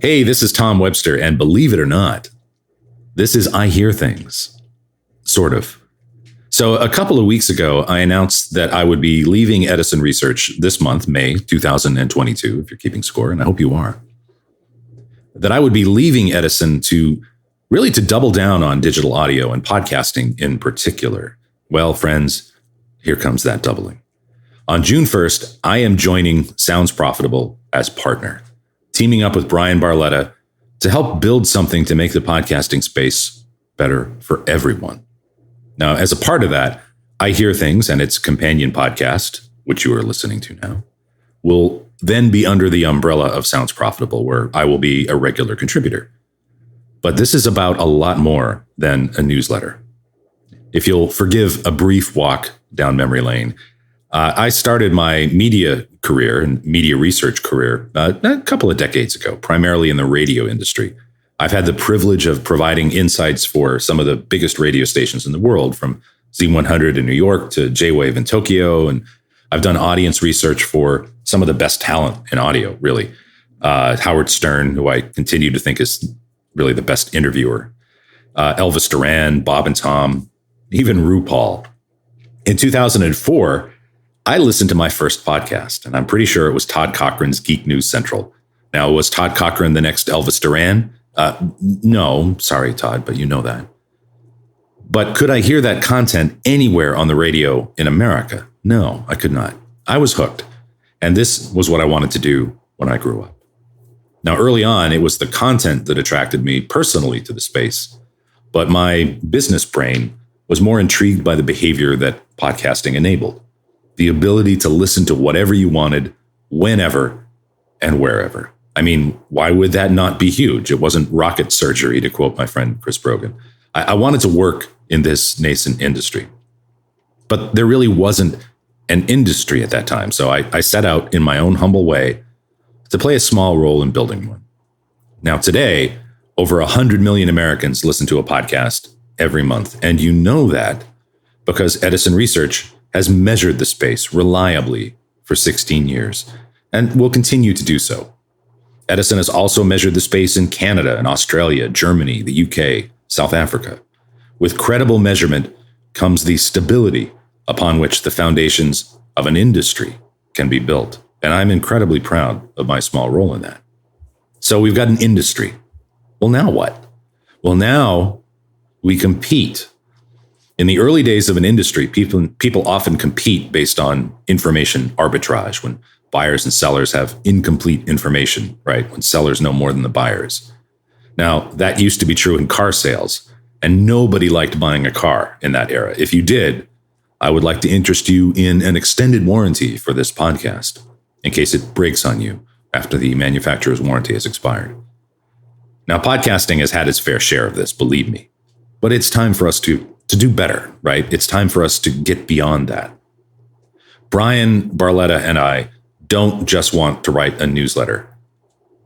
Hey, this is Tom Webster, and believe it or not, this is I Hear Things. Sort of. So a couple of weeks ago, I announced that I would be leaving Edison Research this month, May 2022, if you're keeping score, and I hope you are. That I would be leaving Edison to double down on digital audio and podcasting in particular. Well, friends, here comes that doubling. On June 1st, I am joining Sounds Profitable as partner, teaming up with Brian Barletta to help build something to make the podcasting space better for everyone. Now, as a part of that, I Hear Things and its companion podcast, which you are listening to now, will then be under the umbrella of Sounds Profitable, where I will be a regular contributor. But this is about a lot more than a newsletter. If you'll forgive a brief walk down memory lane, I started my media career and media research career a couple of decades ago, primarily in the radio industry. I've had the privilege of providing insights for some of the biggest radio stations in the world, from Z100 in New York to J-Wave in Tokyo. And I've done audience research for some of the best talent in audio, really. Howard Stern, who I continue to think is really the best interviewer. Elvis Duran, Bob and Tom, even RuPaul. In 2004, I listened to my first podcast, and I'm pretty sure it was Todd Cochran's Geek News Central. Now, was Todd Cochran the next Elvis Duran? No, sorry, Todd, but you know that. But could I hear that content anywhere on the radio in America? No, I could not. I was hooked. And this was what I wanted to do when I grew up. Now, early on, it was the content that attracted me personally to the space. But my business brain was more intrigued by the behavior that podcasting enabled. The ability to listen to whatever you wanted, whenever and wherever. I mean, why would that not be huge? It wasn't rocket surgery, to quote my friend Chris Brogan. I wanted to work in this nascent industry. But there really wasn't an industry at that time. So I set out in my own humble way to play a small role in building one. Now, today, over 100 million Americans listen to a podcast every month. And you know that because Edison Research has measured the space reliably for 16 years and will continue to do so. Edison has also measured the space in Canada and Australia, Germany, the UK, South Africa. With credible measurement comes the stability upon which the foundations of an industry can be built. And I'm incredibly proud of my small role in that. So we've got an industry. Well, now what? Well, now we compete. In the early days of an industry, people often compete based on information arbitrage, when buyers and sellers have incomplete information, right? When sellers know more than the buyers. Now, that used to be true in car sales, and nobody liked buying a car in that era. If you did, I would like to interest you in an extended warranty for this podcast, in case it breaks on you after the manufacturer's warranty has expired. Now, podcasting has had its fair share of this, believe me, but it's time for us to do better, right? It's time for us to get beyond that. Brian Barletta and I don't just want to write a newsletter.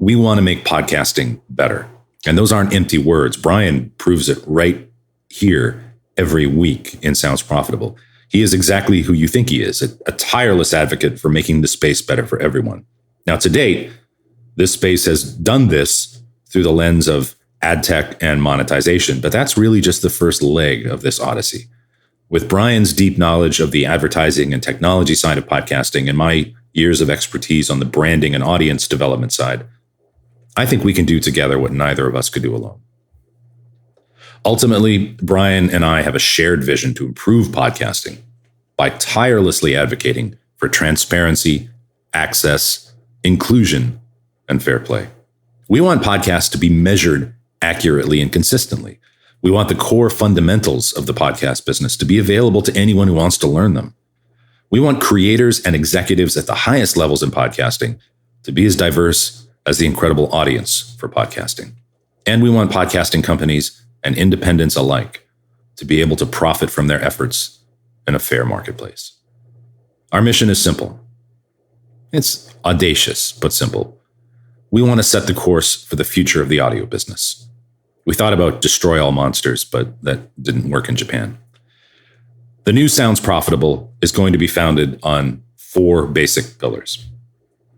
We want to make podcasting better. And those aren't empty words. Brian proves it right here every week in Sounds Profitable. He is exactly who you think he is, a tireless advocate for making the space better for everyone. Now, to date, this space has done this through the lens of ad tech and monetization, but that's really just the first leg of this odyssey. With Brian's deep knowledge of the advertising and technology side of podcasting and my years of expertise on the branding and audience development side, I think we can do together what neither of us could do alone. Ultimately, Brian and I have a shared vision to improve podcasting by tirelessly advocating for transparency, access, inclusion, and fair play. We want podcasts to be measured accurately and consistently. We want the core fundamentals of the podcast business to be available to anyone who wants to learn them. We want creators and executives at the highest levels in podcasting to be as diverse as the incredible audience for podcasting. And we want podcasting companies and independents alike to be able to profit from their efforts in a fair marketplace. Our mission is simple. It's audacious, but simple. We want to set the course for the future of the audio business. We thought about destroy all monsters, but that didn't work in Japan. The new Sounds Profitable is going to be founded on 4 basic pillars.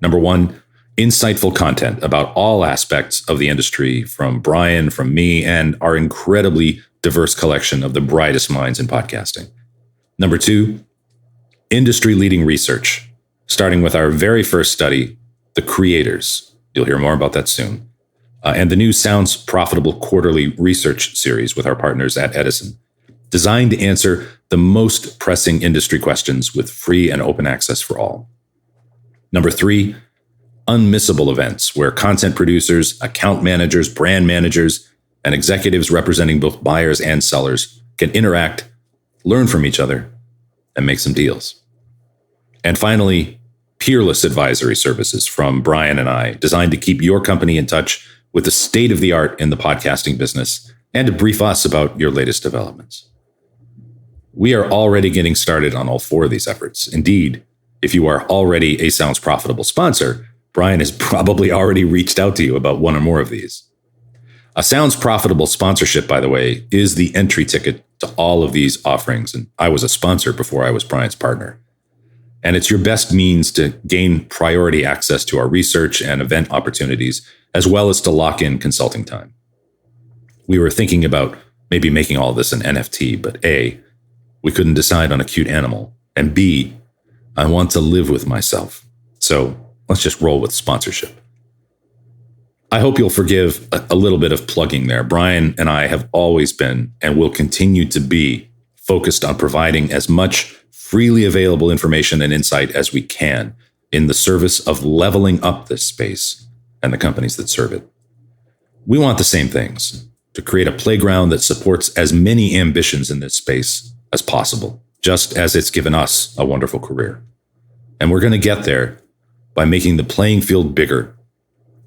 Number 1, insightful content about all aspects of the industry from Brian, from me, and our incredibly diverse collection of the brightest minds in podcasting. Number 2, industry-leading research, starting with our very first study, The Creators. You'll hear more about that soon. And the new Sounds Profitable quarterly research series with our partners at Edison, designed to answer the most pressing industry questions with free and open access for all. Number 3, unmissable events where content producers, account managers, brand managers, and executives representing both buyers and sellers can interact, learn from each other, and make some deals. And finally, peerless advisory services from Brian and I, designed to keep your company in touch with the state of the art in the podcasting business and to brief us about your latest developments. We are already getting started on all 4 of these efforts. Indeed, if you are already a Sounds Profitable sponsor, Brian has probably already reached out to you about one or more of these. A Sounds Profitable sponsorship, by the way, is the entry ticket to all of these offerings. And I was a sponsor before I was Brian's partner. And it's your best means to gain priority access to our research and event opportunities, as well as to lock in consulting time. We were thinking about maybe making all of this an NFT, but A, we couldn't decide on a cute animal, and B, I want to live with myself. So let's just roll with sponsorship. I hope you'll forgive a little bit of plugging there. Brian and I have always been and will continue to be focused on providing as much freely available information and insight as we can in the service of leveling up this space and the companies that serve it. We want the same things, to create a playground that supports as many ambitions in this space as possible, just as it's given us a wonderful career. And we're going to get there by making the playing field bigger,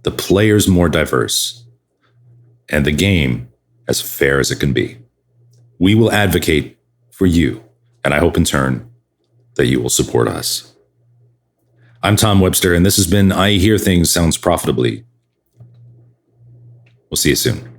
the players more diverse, and the game as fair as it can be. We will advocate for you, and I hope in turn that you will support us. I'm Tom Webster, and this has been I Hear Things Sounds Profitably. We'll see you soon.